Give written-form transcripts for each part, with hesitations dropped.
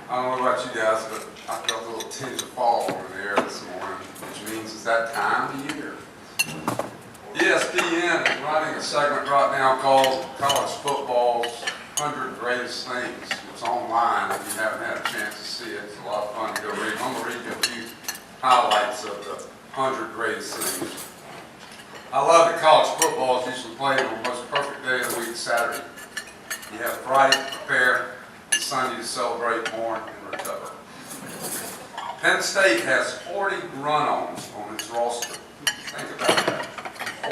I don't know about you guys, but I felt a little tinge of fall over the air this morning, which means it's that time of year. ESPN is running a segment right now called College Football's 100 Greatest Things. It's online if you haven't had a chance to see it. It's a lot of fun to go read. I'm going to read you a few highlights of the 100 Greatest Things. I love that college football is usually played on the most perfect day of the week, Saturday. You have Friday to prepare, and Sunday to celebrate, mourn, and recover. Penn State has 40 run-ons on its roster. Think about that.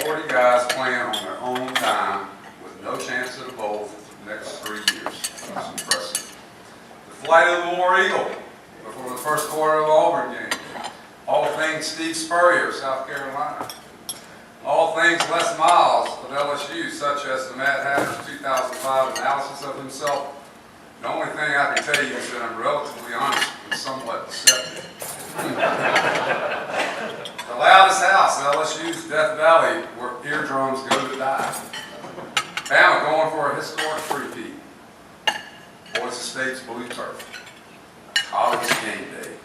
40 guys playing on their own time with no chance at a bowl for the next 3 years. That's impressive. The flight of the War Eagle before the first quarter of the Auburn game. All things Steve Spurrier, South Carolina. All things Les Miles of LSU, such as the Mad Hatter's 2005 analysis of himself. The only thing I can tell you is that I'm relatively honest and somewhat deceptive. The loudest house, LSU's Death Valley, where eardrums go to die. Bama going for a historic three-peat. Boise State's blue turf. College game day.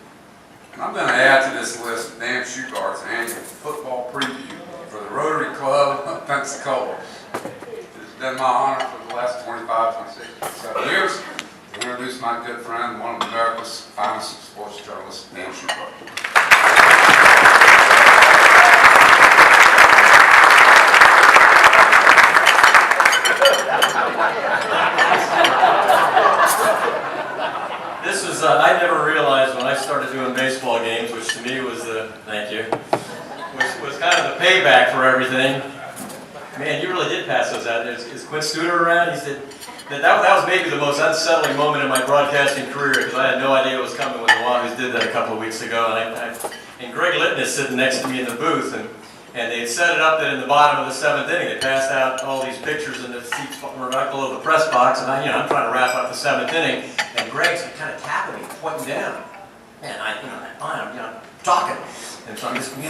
And I'm going to add to this list Dan Shugart's annual football preview for the Rotary Club of Pensacola. It's been my honor for the last 25, 26, 27 years to introduce my good friend, one of America's finest sports journalists, Dan Shugart. This was, I never realized when I started doing baseball games, which to me was was kind of the payback for everything. Man, you really did pass those out. Is Quinn Studer around? He said that was maybe the most unsettling moment in my broadcasting career because I had no idea it was coming when the Wahoos did that a couple of weeks ago. And Greg Litton is sitting next to me in the booth, and they had set it up that in the bottom of the seventh inning, they passed out all these pictures in the seats right below the press box, and I'm trying to wrap up the seventh inning, and Greg's kind of tapping me, pointing down, and I'm talking, and so I'm just fine,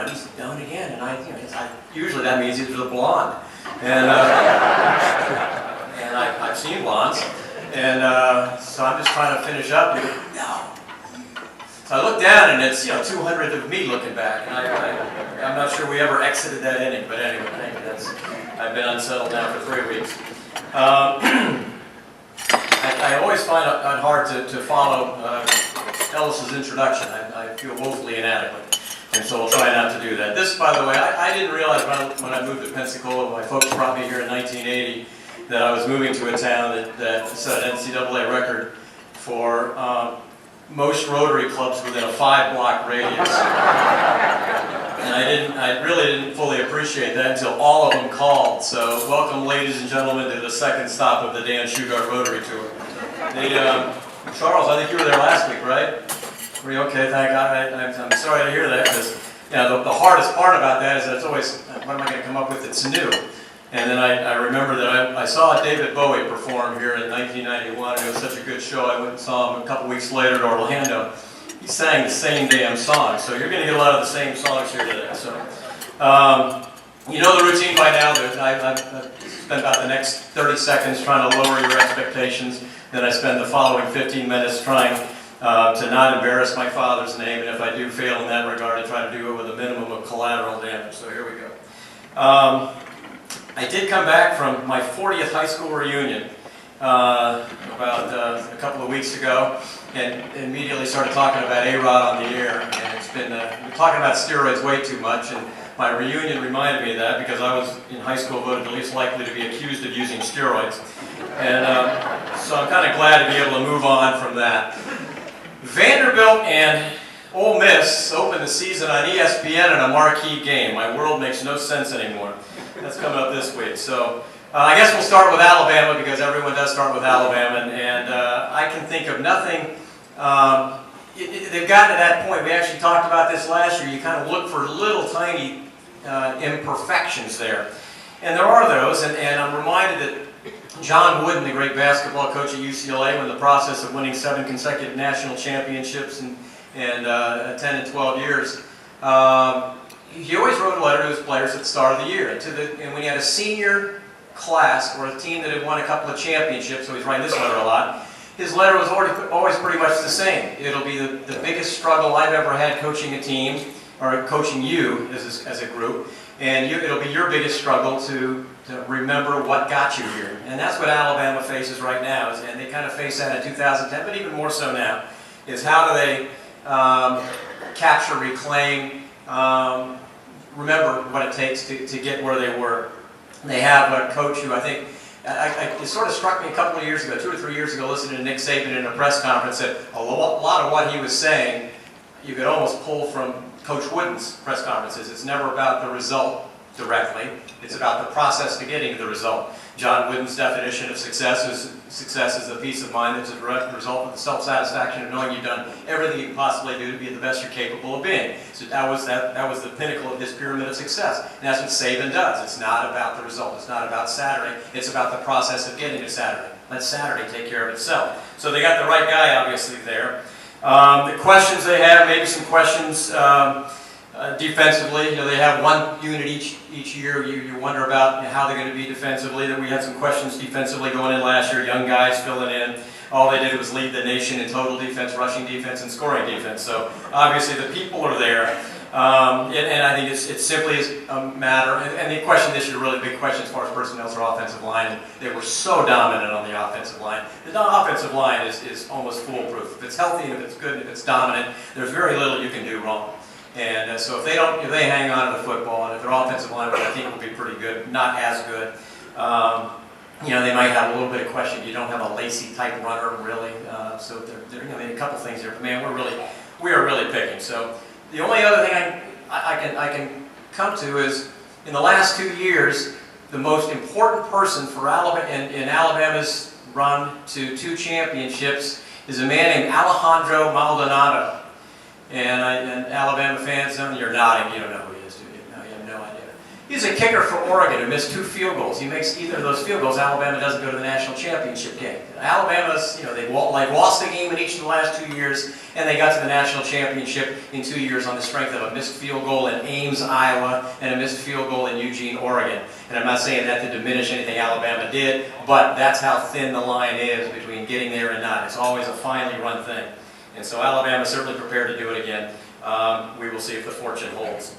he's done it again, and usually that means he's a blonde, and I've seen blondes, and so I'm just trying to finish up, and no. So I look down and it's 200 of me looking back, and I'm not sure we ever exited that inning, but anyway, I've been unsettled now for 3 weeks. I always find it hard to follow Ellis's introduction. I feel woefully inadequate, and so we'll try not to do that. This, by the way, I didn't realize when I moved to Pensacola, my folks brought me here in 1980, that I was moving to a town that set an NCAA record for most Rotary clubs within a 5-block radius. And I really didn't fully appreciate that until all of them called. So welcome, ladies and gentlemen, to the second stop of the Dan Shugart Rotary Tour. Charles, I think you were there last week, right? Were you okay? Thank God. I'm sorry to hear that, because the hardest part about that is that it's always, what am I going to come up with that's new? And then I remember that I saw David Bowie perform here in 1991, and it was such a good show. I went and saw him a couple weeks later at Orlando. He sang the same damn song, so you're going to get a lot of the same songs here today. So, you know the routine by now. I spent about the next 30 seconds trying to lower your expectations. Then I spend the following 15 minutes trying to not embarrass my father's name, and if I do fail in that regard, I try to do it with a minimum of collateral damage. So here we go. I did come back from my 40th high school reunion about a couple of weeks ago, and immediately started talking about A-Rod on the air. And it's been we're talking about steroids way too much, and my reunion reminded me of that because I was in high school voted the least likely to be accused of using steroids, and so I'm kind of glad to be able to move on from that. Vanderbilt and Ole Miss opened the season on ESPN in a marquee game. My world makes no sense anymore. That's coming up this week. So I guess we'll start with Alabama because everyone does start with Alabama, and I can think of nothing. They've gotten to that point. We actually talked about this last year. You kind of look for little tiny imperfections there. And there are those, and I'm reminded that John Wooden, the great basketball coach at UCLA, in the process of winning 7 consecutive national championships in 10 and 12 years, he always wrote a letter to his players at the start of the year. And when he had a senior class or a team that had won a couple of championships, so he's writing this letter a lot, his letter was always pretty much the same. It'll be the biggest struggle I've ever had coaching a team, or coaching you as a group, and it'll be your biggest struggle to remember what got you here. And that's what Alabama faces right now, and they kind of face that in 2010, but even more so now, is how do they capture, reclaim, remember what it takes to get where they were. They have a coach who I think, it sort of struck me a couple of years ago, 2 or 3 years ago, listening to Nick Saban in a press conference, that a lot of what he was saying, you could almost pull from Coach Wooden's press conferences. It's never about the result directly. It's about the process to getting to the result. John Wooden's definition of success is the peace of mind that's a direct result of the self-satisfaction of knowing you've done everything you can possibly do to be the best you're capable of being. So that was the pinnacle of his pyramid of success. And that's what Saban does. It's not about the result. It's not about Saturday. It's about the process of getting to Saturday. Let Saturday take care of itself. So they got the right guy, obviously, there. The questions they have, maybe some questions defensively. You know, they have one unit each year. You wonder about how they're going to be defensively. That we had some questions defensively going in last year. Young guys filling in. All they did was lead the nation in total defense, rushing defense, and scoring defense. So obviously the people are there. And I think it simply is a matter, and the question this year, really big question as far as personnel or offensive line, and they were so dominant on the offensive line. The offensive line is almost foolproof. If it's healthy and if it's good and if it's dominant, there's very little you can do wrong. And so if they hang on to the football, and if their offensive line, which I think will be pretty good, not as good, you know, they might have a little bit of question. You don't have a Lacey type runner, really. So there, you know, a couple things there. But man, we are really picking. So the only other thing I can come to is in the last 2 years, the most important person for Alabama in Alabama's run to 2 championships is a man named Alejandro Maldonado. And Alabama fans, some of you are nodding. You don't know who he is, do you? No, you have no idea. He's a kicker for Oregon who missed 2 field goals. He makes either of those field goals, Alabama doesn't go to the national championship game. Alabama's, you know, they've lost a game in each of the last 2 years, and they got to the national championship in 2 years on the strength of a missed field goal in Ames, Iowa, and a missed field goal in Eugene, Oregon. And I'm not saying that to diminish anything Alabama did, but that's how thin the line is between getting there and not. It's always a finely run thing. And so Alabama is certainly prepared to do it again. We will see if the fortune holds.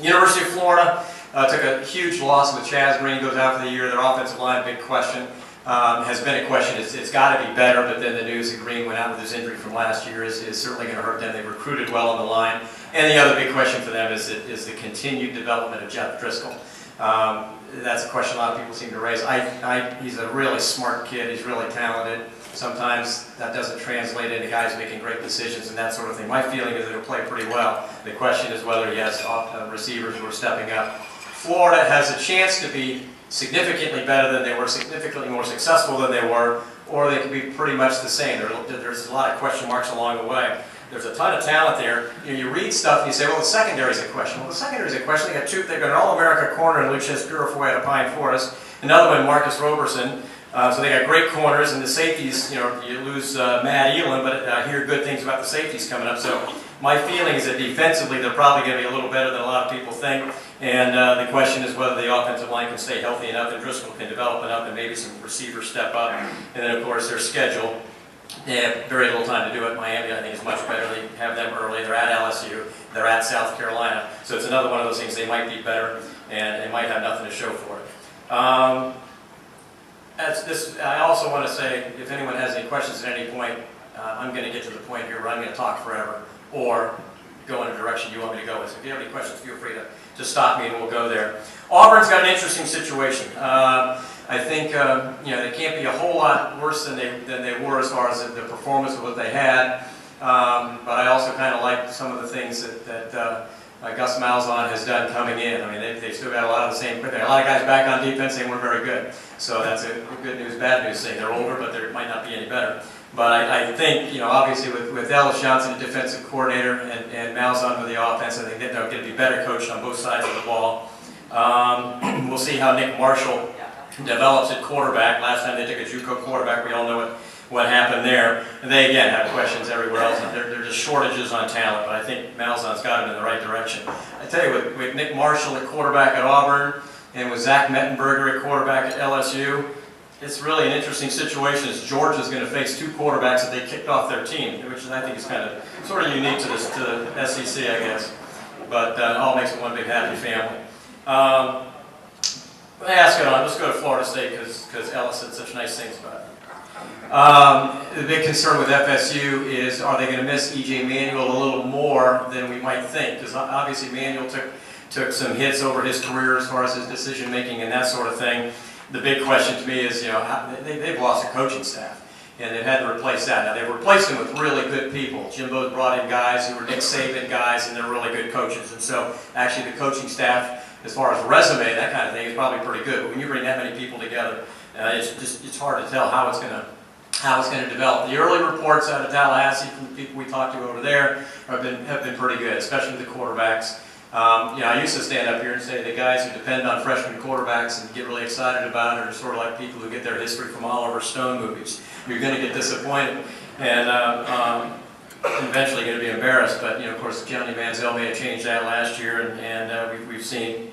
University of Florida took a huge loss with Chaz Green, goes out for the year. Their offensive line, big question, has been a question. It's got to be better, but then the news that Green went out with his injury from last year is certainly going to hurt them. They recruited well on the line. And the other big question for them is the continued development of Jeff Driscoll. That's a question a lot of people seem to raise. He's a really smart kid. He's really talented. Sometimes that doesn't translate into guys making great decisions and that sort of thing. My feeling is it'll play pretty well. The question is whether he has receivers who are stepping up. Florida has a chance to be significantly better than they were, significantly more successful than they were, or they could be pretty much the same. There's a lot of question marks along the way. There's a ton of talent there. You read stuff and you say, well, the secondary is a question. Well, the secondary is a question. They've got an All-America corner in Lucius Purifoy out of Pine Forest. Another one, Marcus Roberson. So they got great corners, and the safeties, you know, you lose Matt Elam, but I hear good things about the safeties coming up. So my feeling is that defensively they're probably going to be a little better than a lot of people think. And the question is whether the offensive line can stay healthy enough and Driscoll can develop enough and maybe some receivers step up. And then, of course, their schedule. They have very little time to do it. Miami, I think, is much better. They have them early. They're at LSU. They're at South Carolina. So it's another one of those things. They might be better, and they might have nothing to show for it. I also want to say, if anyone has any questions at any point, I'm going to get to the point here where I'm going to talk forever or go in a direction you want me to go with. So if you have any questions, feel free to stop me and we'll go there. Auburn's got an interesting situation. I think you know, they can't be a whole lot worse than they were as far as the performance of what they had. But I also kind of like some of the things that Gus Malzahn has done coming in. I mean, they've still got a lot of the same. There are a lot of guys back on defense. They weren't very good. So that's a good news, bad news thing. They're older, but they might not be any better. But I think, you know, obviously with Ellis Johnson, the defensive coordinator, and Malzahn with the offense, I think they're going to be better coached on both sides of the ball. We'll see how Nick Marshall develops at quarterback. Last time they took a JUCO quarterback, we all know what happened there. And they, again, have questions everywhere else. And there are just shortages on talent, but I think Malzahn's got them in the right direction. I tell you, with Nick Marshall at quarterback at Auburn, and with Zach Mettenberger at quarterback at LSU, it's really an interesting situation as Georgia's going to face two quarterbacks that they kicked off their team, which I think is kind of sort of unique to the SEC, I guess. But it all makes it one big happy family. Let's go to Florida State because Ellis said such nice things about it. The big concern with FSU is, are they going to miss E.J. Manuel a little more than we might think? Because obviously Manuel took some hits over his career as far as his decision making and that sort of thing. The big question to me is, they've lost a coaching staff, and they've had to replace that. Now, they've replaced them with really good people. Jimbo's brought in guys who are Nick Saban guys, and they're really good coaches. And so, actually, the coaching staff, as far as resume, that kind of thing, is probably pretty good. But when you bring that many people together, it's hard to tell how it's going to develop. The early reports out of Tallahassee from the people we talked to over there have been pretty good, especially the quarterbacks. I used to stand up here and say the guys who depend on freshman quarterbacks and get really excited about it are sort of like people who get their history from Oliver Stone movies. You're going to get disappointed and eventually going to be embarrassed. But of course, Johnny Manziel may have changed that last year, and we've seen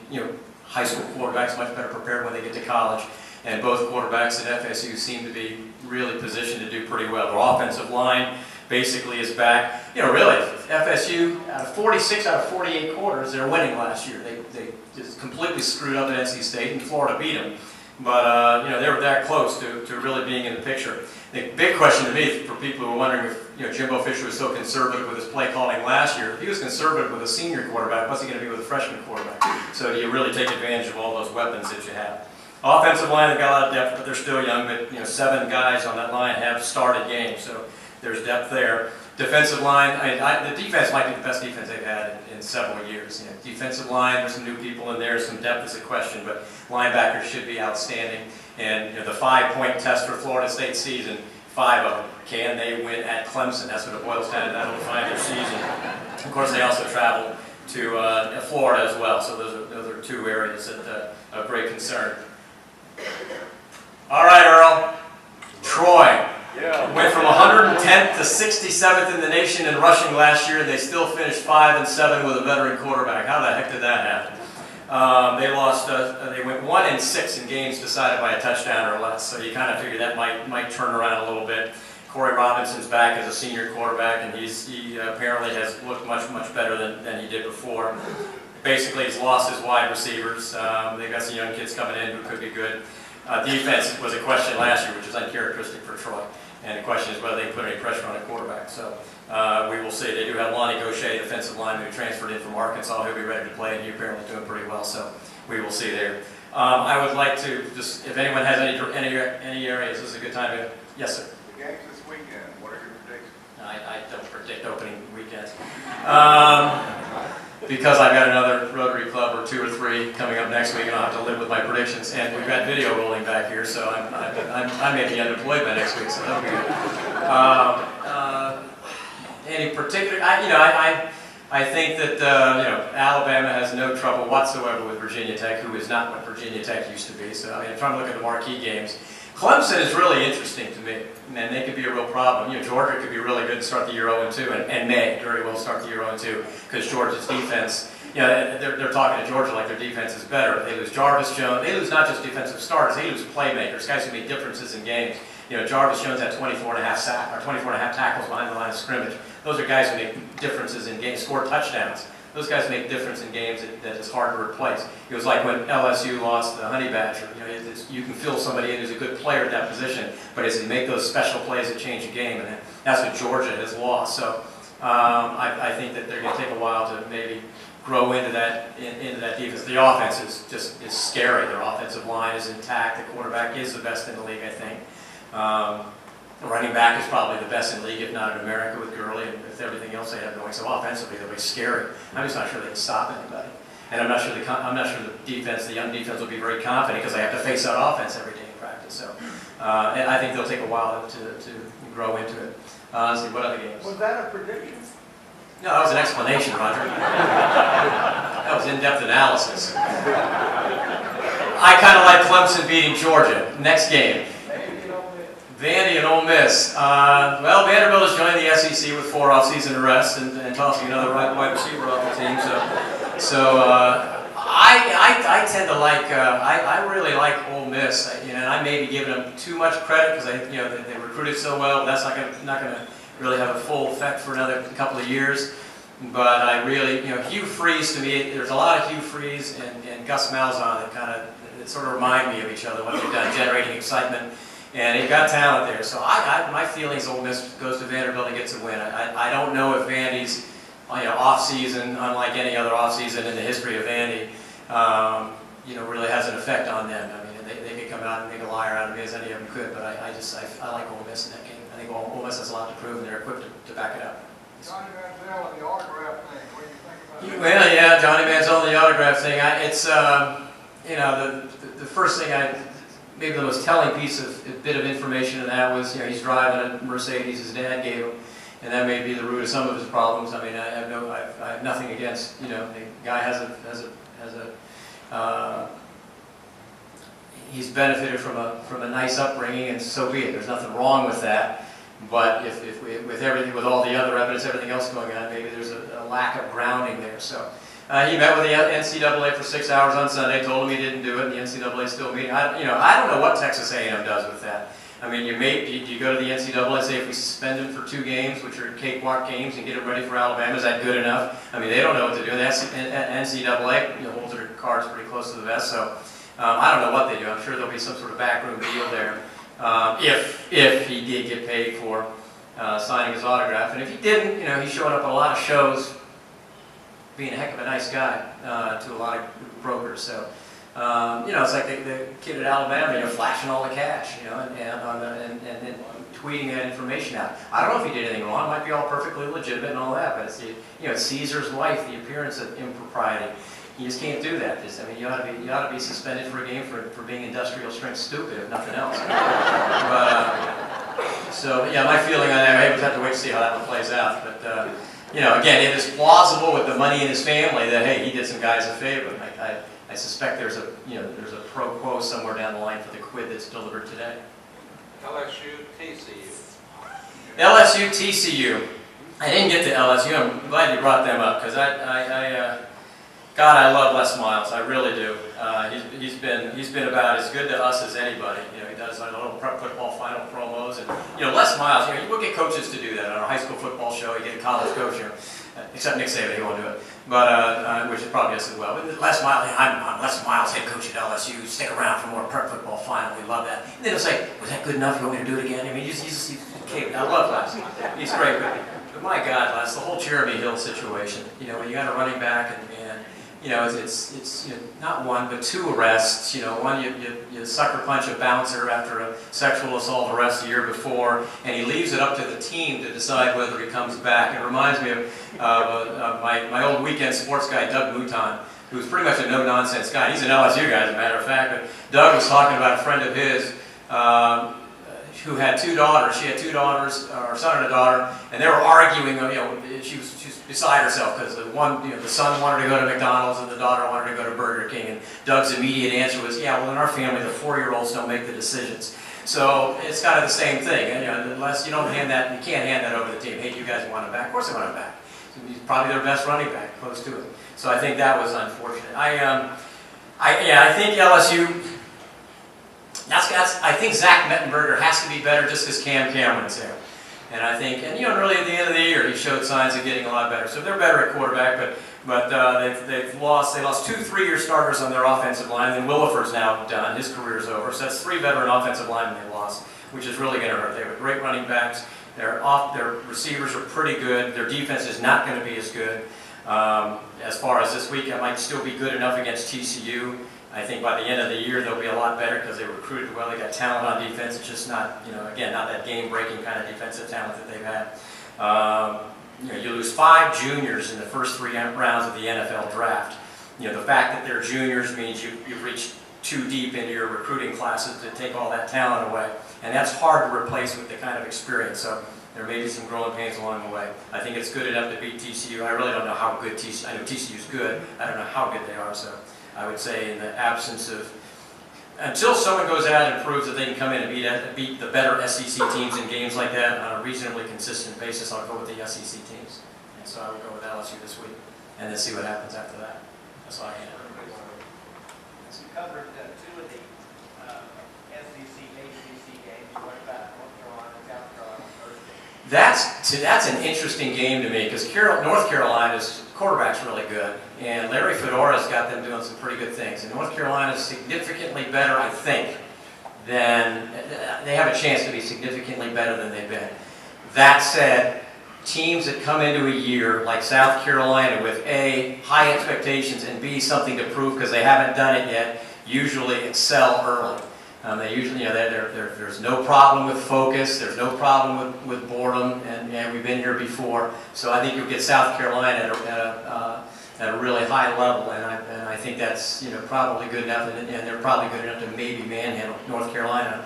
high school quarterbacks much better prepared when they get to college. And both quarterbacks at FSU seem to be really positioned to do pretty well. Their offensive line basically is back. Really, FSU, out of 46 out of 48 quarters, they're winning last year. They just completely screwed up at NC State, and Florida beat them. But, they were that close to really being in the picture. The big question to me, for people who are wondering if Jimbo Fisher was so conservative with his play calling last year, if he was conservative with a senior quarterback, what's he going to be with a freshman quarterback? So do you really take advantage of all those weapons that you have? Offensive line, they've got a lot of depth, but they're still young. But 7 guys on that line have started games, so there's depth there. Defensive line, the defense might be the best defense they've had in several years. Defensive line, there's some new people in there, some depth is a question, but linebackers should be outstanding. And the 5-point test for Florida State season, 5 of them, can they win at Clemson? That's what it boils down to. That'll define their season. Of course, they also traveled to Florida as well, so those are 2 areas of great concern. All right, Earl. Troy. Went from 110th to 67th in the nation in rushing last year, and they still finished 5-7 with a veteran quarterback. How the heck did that happen? They lost. They went 1-6 in games decided by a touchdown or less. So you kind of figure that might turn around a little bit. Corey Robinson's back as a senior quarterback, and he apparently has looked much better than he did before. Basically, he's lost his wide receivers. They've got some young kids coming in who could be good. Defense was a question last year, which is uncharacteristic for Troy. And the question is whether they can put any pressure on a quarterback. So we will see. They do have Lonnie Gaucher, defensive lineman, who transferred in from Arkansas. He'll be ready to play, and he's apparently doing pretty well. So we will see there. I would like to just, if anyone has any areas, this is a good time to. Yes, sir. The games this weekend. What are your predictions? I don't predict opening weekends. Because I've got another Rotary Club or 2 or 3 coming up next week, and I'll have to live with my predictions. And we've got video rolling back here, so I may be unemployed by next week, so that'll be good. Any particular? I think that Alabama has no trouble whatsoever with Virginia Tech, who is not what Virginia Tech used to be. So I'm trying to look at the marquee games. Clemson is really interesting to me, and they could be a real problem. Georgia could be really good and start the year 0-2, and may very well start the year 0-2 because Georgia's defense. They're talking to Georgia like their defense is better. They lose Jarvis Jones. They lose not just defensive starters. They lose playmakers, guys who make differences in games. Jarvis Jones had 24.5 tackles behind the line of scrimmage. Those are guys who make differences in games, score touchdowns. Those guys make difference in games that is hard to replace. It was like when LSU lost the Honey Badger. You can fill somebody in who's a good player at that position, but it's to make those special plays that change a game, and that's what Georgia has lost. So I think that they're going to take a while to maybe grow into that defense. The offense is scary. Their offensive line is intact. The quarterback is the best in the league, I think. The running back is probably the best in the league, if not in America, with Gurley and with everything else they have going. So offensively, they'll be scary. I'm just not sure they can stop anybody, and I'm not sure the young defense, will be very confident because they have to face that offense every day in practice. So, and I think they'll take a while to grow into it. Let's see, what other games? Was that a prediction? No, that was an explanation, Roger. That was in-depth analysis. I kind of like Clemson beating Georgia. Next game. Vandy and Ole Miss. Well, Vanderbilt has joined the SEC with 4 off-season arrests and tossing another wide receiver off the team. So I tend to like, I really like Ole Miss. And I may be giving them too much credit because they recruited so well. But that's not going to really have a full effect for another couple of years. But I really, Hugh Freeze to me, there's a lot of Hugh Freeze and Gus Malzahn that sort of remind me of each other, what they've done, generating excitement. And they've got talent there. So my feelings, Ole Miss goes to Vanderbilt and gets a win. I don't know if Vandy's off-season, unlike any other off-season in the history of Vandy, really has an effect on them. I mean, they could come out and make a liar out of me, as any of them could, but I like Ole Miss in that game. I think Ole Miss has a lot to prove, and they're equipped to back it up. Johnny Manziel and the autograph thing, what do you think about that? Well, yeah, Johnny Manziel and the autograph thing. It's the first thing maybe the most telling bit of information in that was, he's driving a Mercedes his dad gave him, and that may be the root of some of his problems. I mean, I have nothing against, the guy he's benefited from a nice upbringing, and so be it. There's nothing wrong with that. But with all the other evidence, everything else going on, maybe there's a lack of grounding there. So he met with the NCAA for 6 hours on Sunday, told him he didn't do it, and the NCAA still meeting. I don't know what Texas A&M does with that. I mean, you go to the NCAA and say, if we suspend him for 2 games, which are cakewalk games, and get him ready for Alabama, is that good enough? I mean, they don't know what to do. And the NCAA holds their cards pretty close to the vest, so I don't know what they do. I'm sure there'll be some sort of backroom deal there. If he did get paid for signing his autograph. And if he didn't, he showed up at a lot of shows being a heck of a nice guy to a lot of brokers. So, it's like the kid at Alabama, flashing all the cash, and then tweeting that information out. I don't know if he did anything wrong. It might be all perfectly legitimate and all that, but it's Caesar's wife, the appearance of impropriety. You just can't do that. You ought to be suspended for a game for being industrial strength stupid, if nothing else. My feeling on that, we'll have to wait to see how that one plays out. But again, it is plausible with the money in his family that he did some guys a favor. I suspect there's a pro quo somewhere down the line for the quid that's delivered today. LSU, TCU. LSU, TCU. I didn't get to LSU. I'm glad you brought them up because God, I love Les Miles. I really do. He's been about as good to us as anybody. He does like little prep football final promos, and Les Miles. You will get coaches to do that on a high school football show. You get a college coach, except Nick Saban, he won't do it. But which is probably just as well. But Les Miles, I'm Les Miles, head coach at LSU. Stick around for more prep football final. We love that. And then he'll say, "Was that good enough? You want me to do it again?" I mean, he's I love Les. He's great, but my God, Les, the whole Jeremy Hill situation. When you got a running back and it's not one but 2 arrests. One you sucker punch a bouncer after a sexual assault arrest the year before, and he leaves it up to the team to decide whether he comes back. It reminds me of my old weekend sports guy, Doug Mouton, who's pretty much a no-nonsense guy. He's an LSU guy, as a matter of fact. But Doug was talking about a friend of his who had 2 daughters. She had 2 daughters, or a son and a daughter, and they were arguing. She was beside herself because the son wanted to go to McDonald's and the daughter wanted to go to Burger King. And Doug's immediate answer was, "Yeah, well, in our family, the 4-year-olds don't make the decisions." So it's kind of the same thing. And unless you don't hand that, you can't hand that over to the team. Hey, you guys want him back? Of course, they want him back. He's probably their best running back, close to it. So I think that was unfortunate. I think LSU. I think Zach Mettenberger has to be better just because Cam Cameron's there. And I think, really at the end of the year, he showed signs of getting a lot better. So they're better at quarterback, but they've lost 2 3-year starters on their offensive line. And then Williford's now done; his career's over. So that's 3 veteran offensive linemen they lost, which is really going to hurt. They have great running backs. Their receivers are pretty good. Their defense is not going to be as good. As far as this week, it might still be good enough against TCU. I think by the end of the year they'll be a lot better because they recruited well. They got talent on defense. It's just not, again, not that game-breaking kind of defensive talent that they've had. You lose 5 juniors in the first 3 rounds of the NFL draft. The fact that they're juniors means you've reached too deep into your recruiting classes to take all that talent away, and that's hard to replace with the kind of experience. So there may be some growing pains along the way. I think it's good enough to beat TCU. I really don't know how good TCU. I know TCU's good. I don't know how good they are. So I would say in the absence of, until someone goes out and proves that they can come in and beat the better SEC teams in games like that on a reasonably consistent basis, I'll go with the SEC teams. And so I would go with LSU this week and then see what happens after that. That's all I can. You covered two of the SEC, ACC games. What about North Carolina, South Carolina Thursday? That's an interesting game to me because North Carolina's quarterback's really good, and Larry Fedora's got them doing some pretty good things. And North Carolina's significantly better, I think, than they have a chance to be significantly better than they've been. That said, teams that come into a year like South Carolina with A, high expectations, and B, something to prove because they haven't done it yet, usually excel early. They usually, there's no problem with focus, there's no problem with boredom, and we've been here before. So I think you'll get South Carolina at a really high level, and I think that's probably good enough, and they're probably good enough to maybe manhandle North Carolina.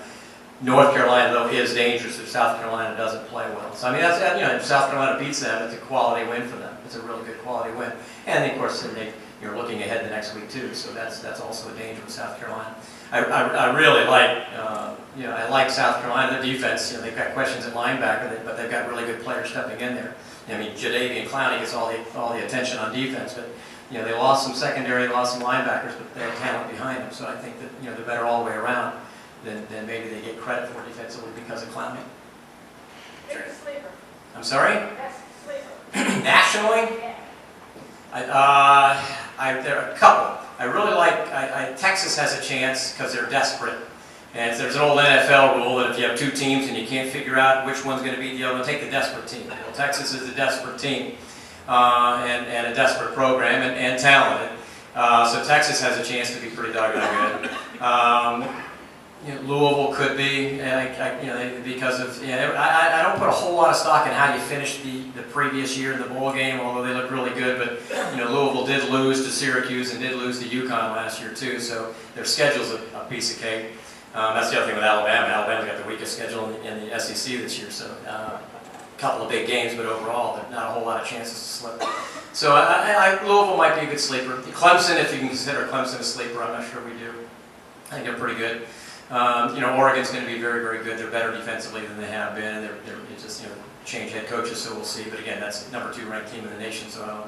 North Carolina, though, is dangerous if South Carolina doesn't play well. So I mean, that's if South Carolina beats them, it's a quality win for them. It's a really good quality win, and of course, you're looking ahead the next week too. So that's also a danger with South Carolina. I really like I like South Carolina. Their defense, they've got questions at linebacker, but they've got really good players stepping in there. I mean, Jadeveon Clowney gets all the attention on defense, but they lost some secondary, they lost some linebackers, but they have talent behind them. So I think that they're better all the way around than maybe they get credit for defensively because of Clowney. Pick a sleeper. I'm sorry? Best sleeper. Nationally, Yeah. there are a couple. I really like Texas has a chance because they're desperate. And there's an old NFL rule that if you have two teams and you can't figure out which one's going to beat the other one, take the desperate team. Well, Texas is a desperate team and a desperate program and talented. So Texas has a chance to be pretty doggone good. Louisville could be, because of, I don't put a whole lot of stock in how you finished the previous year in the bowl game, although they look really good, but, Louisville did lose to Syracuse and did lose to UConn last year too, so their schedule's a piece of cake. That's the other thing with Alabama. Alabama's got the weakest schedule in the SEC this year, so a couple of big games, but overall, there's not a whole lot of chances to slip. So Louisville might be a good sleeper. Clemson, if you can consider Clemson a sleeper, I'm not sure we do. I think they're pretty good. Oregon's going to be very, very good. They're better defensively than they have been, and they're just change head coaches, so we'll see. But again, that's the #2 ranked team in the nation, so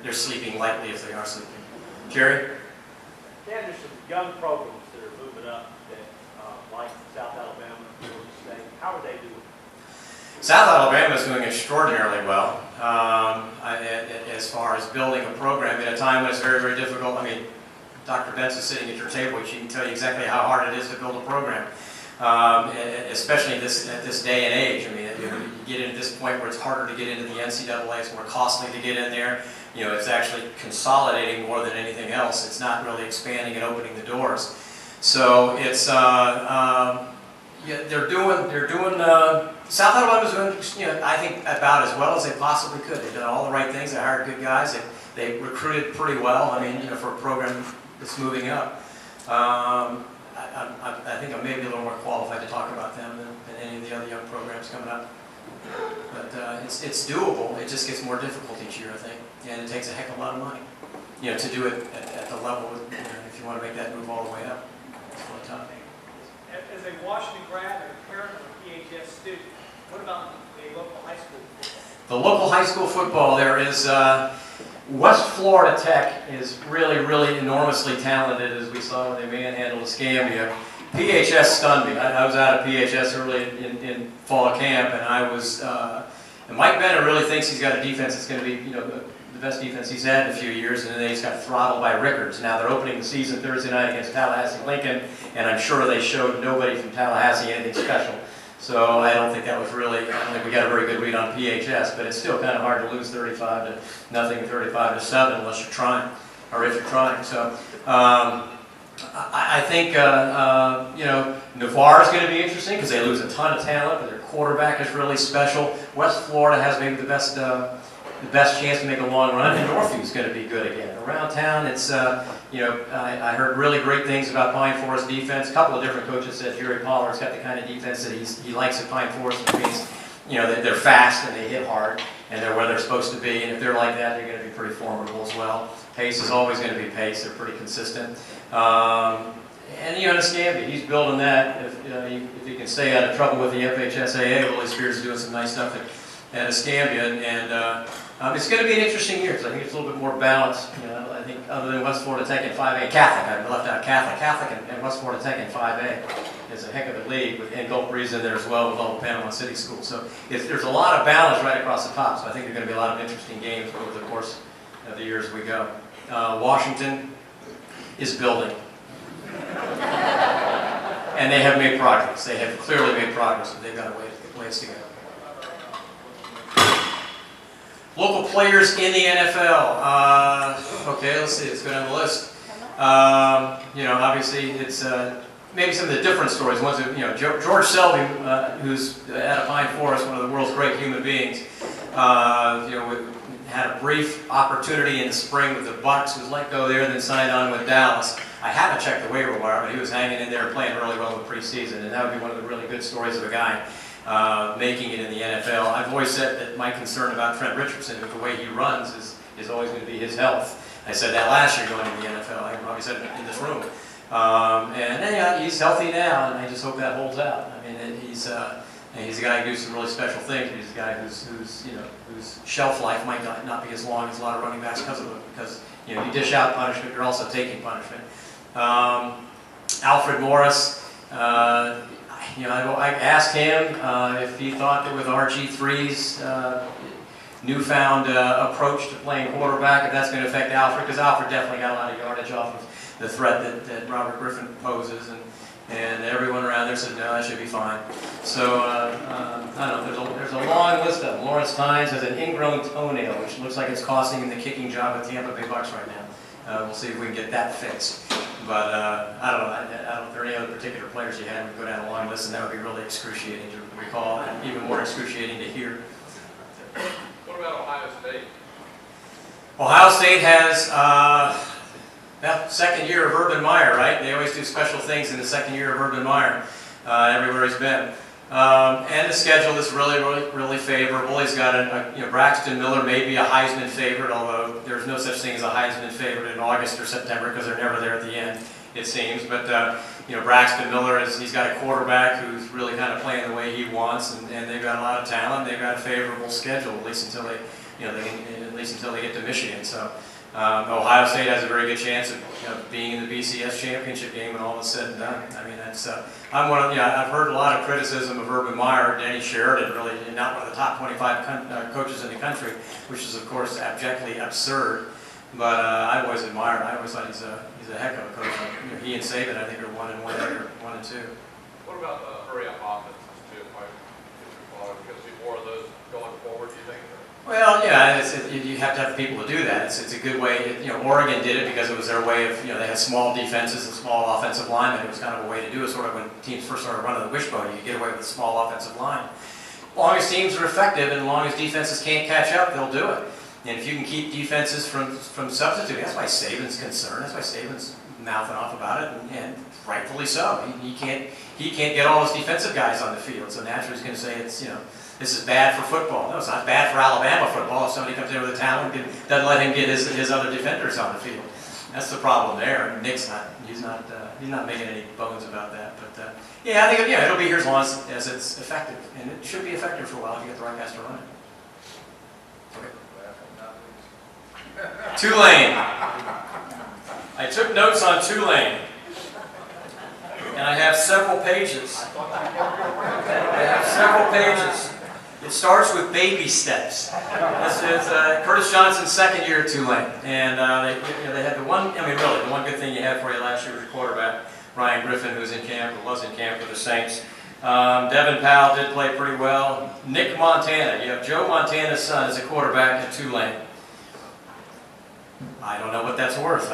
they're sleeping lightly if they are sleeping. Jerry? Dan, there's some young programs that are moving up that like South Alabama, Georgia State. How are they doing? South Alabama is doing extraordinarily well as far as building a program at a time when it's very, very difficult. I mean, Dr. Benson sitting at your table, she can tell you exactly how hard it is to build a program, especially at this day and age. I mean, you get into this point where it's harder to get into the NCAA, it's more costly to get in there. It's actually consolidating more than anything else. It's not really expanding and opening the doors. So it's they're doing. South Alabama's doing, I think about as well as they possibly could. They've done all the right things. They hired good guys. They recruited pretty well. I mean, for a program that's moving up. I think I'm maybe a little more qualified to talk about them than any of the other young programs coming up. But it's doable. It just gets more difficult each year, I think, and it takes a heck of a lot of money, to do it at the level. If you want to make that move all the way up, it's really tough. As a Washington grad and a parent of a PHS student, what about the local high school football? The local high school football, there is West Florida Tech is really, really enormously talented, as we saw when they manhandled Escambia. PHS stunned me. I was out of PHS early in fall camp, and and Mike Bennett really thinks he's got a defense that's going to be, the best defense he's had in a few years, and then they just got throttled by Rickards. Now they're opening the season Thursday night against Tallahassee Lincoln, and I'm sure they showed nobody from Tallahassee anything special. So I don't think that was really, I don't think we got a very good read on PHS, but it's still kind of hard to lose 35-0, 35-7 unless you're trying, or if you're trying. So I think, Navarre is going to be interesting because they lose a ton of talent, but their quarterback is really special. West Florida has maybe the best chance to make a long run, and Northview's going to be good again. Around town, it's, I heard really great things about Pine Forest defense. A couple of different coaches said Jerry Pollard's got the kind of defense that he likes at Pine Forest, which means, they're fast and they hit hard, and they're where they're supposed to be, and if they're like that, they're going to be pretty formidable as well. Pace is always going to be pace. They're pretty consistent. And Escambia, he's building that. If he can stay out of trouble with the FHSAA, Willie Spears is doing some nice stuff at Escambia, and it's going to be an interesting year because I think it's a little bit more balanced. I think other than West Florida Tech in 5A, Catholic, I left out Catholic and West Florida Tech in 5A is a heck of a league, and Gulf Breeze in there as well with all the Panama City schools. So there's a lot of balance right across the top. So I think there are going to be a lot of interesting games over the course of the years as we go. Washington is building. And they have made progress. They have clearly made progress, but they've got a ways to go. Local players in the NFL. Okay, let's see. Let's go down the list. Obviously, it's maybe some of the different stories. Ones that, George Selby, who's at a Pine Forest, one of the world's great human beings. Had a brief opportunity in the spring with the Bucs, was let go there, and then signed on with Dallas. I haven't checked the waiver wire, but he was hanging in there and playing really well in the preseason, and that would be one of the really good stories of a guy making it in the NFL. I've always said that my concern about Trent Richardson with the way he runs is always going to be his health. I said that last year going into the NFL. I probably said it in this room. He's healthy now, and I just hope that holds out. I mean, he's a guy who can do some really special things. He's a guy whose shelf life might not be as long as a lot of running backs because you dish out punishment, you're also taking punishment. Alfred Morris, I asked him if he thought that with RG3's newfound approach to playing quarterback, if that's going to affect Alfred, because Alfred definitely got a lot of yardage off of the threat that Robert Griffin poses, and everyone around there said, no, that should be fine. So, I don't know, there's a long list of them. Lawrence Tynes has an ingrown toenail, which looks like it's costing him the kicking job at Tampa Bay Bucs right now. We'll see if we can get that fixed. But I don't know if there are any other particular players you had. We go down a long list, and that would be really excruciating to recall, and even more excruciating to hear. What about Ohio State? Ohio State has second year of Urban Meyer, right? They always do special things in the second year of Urban Meyer, everywhere he's been. And the schedule is really favorable. He's got Braxton Miller may be a Heisman favorite, although there's no such thing as a Heisman favorite in August or September because they're never there at the end, it seems. But Braxton Miller he's got a quarterback who's really kind of playing the way he wants, and they've got a lot of talent. They've got a favorable schedule, at least until they get to Michigan. So Ohio State has a very good chance of being in the BCS championship game when all is said and done. I mean, that's I've heard a lot of criticism of Urban Meyer. Danny Sheridan, really not one of the top 25 coaches in the country, which is of course abjectly absurd. But I've always admired. I always thought he's a heck of a coach. He and Saban, I think, are 1-1 or 1-2. What about the hurry-up offenses too? Because see more of those going forward, do you think? Well, you have to have the people to do that. It's a good way. Oregon did it because it was their way of, they had small defenses and small offensive linemen. It was kind of a way to do it, sort of when teams first started running the wishbone. You get away with a small offensive line. As long as teams are effective and as long as defenses can't catch up, they'll do it. And if you can keep defenses from substituting, that's why Saban's concerned. That's why Saban's mouthing off about it, and rightfully so. He can't get all his defensive guys on the field, so naturally he's going to say it's this is bad for football. No, it's not bad for Alabama football if somebody comes in with a talent and doesn't let him get his other defenders on the field. That's the problem there. Nick's he's not making any bones about that. But I think it'll be here as long as it's effective, and it should be effective for a while if you get the right guys to run it. Okay. Tulane. I took notes on Tulane, and I have several pages. It starts with baby steps. This is Curtis Johnson's second year at Tulane, and they had the one good thing you had for you last year was your quarterback, Ryan Griffin, who was in camp with the Saints. Devin Powell did play pretty well. Nick Montana, you have Joe Montana's son as a quarterback at Tulane. I don't know what that's worth.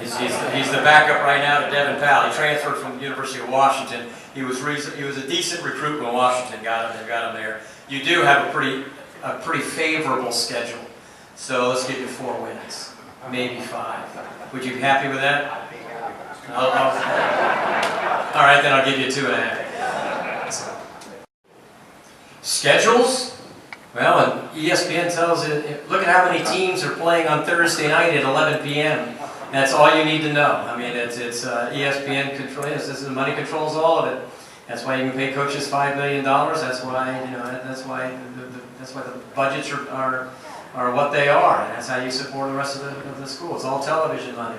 He's the backup right now to Devin Powell. He transferred from the University of Washington. He was a decent recruit when Washington got him there. You do have a pretty favorable schedule. So let's give you 4 wins, maybe 5. Would you be happy with that? All right, then I'll give you 2.5. Schedules? Well, and ESPN tells you, look at how many teams are playing on Thursday night at 11 p.m. That's all you need to know. I mean, it's ESPN controls. The money controls all of it. That's why you can pay coaches $5 million. That's why that's why the budgets are what they are, and that's how you support the rest of the school. It's all television money,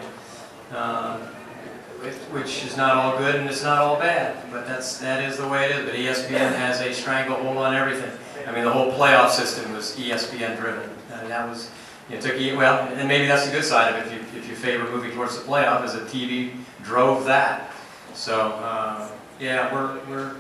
which is not all good and it's not all bad, but that is the way it is. But ESPN has a stranglehold on everything. I mean, the whole playoff system was ESPN driven, and that was, well, and maybe that's the good side of it. If you favor moving towards the playoff, as the TV drove that. So yeah, we're.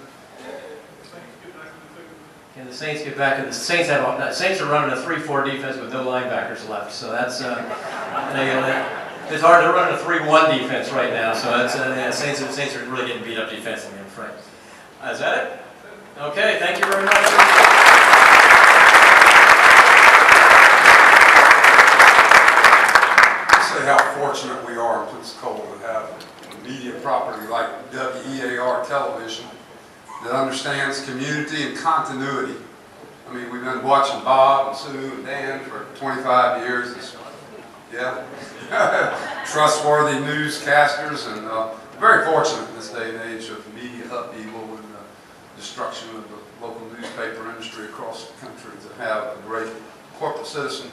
Can the Saints get back? The Saints are running a 3-4 defense with no linebackers left. So that's it's hard. They're running a 3-1 defense right now. So that's Saints are really getting beat up defensively, I'm afraid. Is that it? Okay. Thank you very much. Say how fortunate we are in Pensacola to have a media property like WEAR Television that understands community and continuity. I mean, we've been watching Bob and Sue and Dan for 25 years. Yeah, trustworthy newscasters, and very fortunate in this day and age of media upheaval and destruction of the local newspaper industry across the country to have a great corporate citizen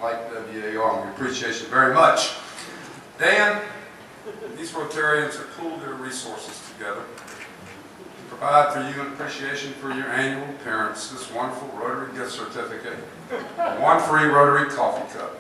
like WAR. We appreciate you very much. Dan, these Rotarians have pooled their resources together to provide for you an appreciation for your annual appearance, this wonderful Rotary gift certificate, and one free Rotary coffee cup.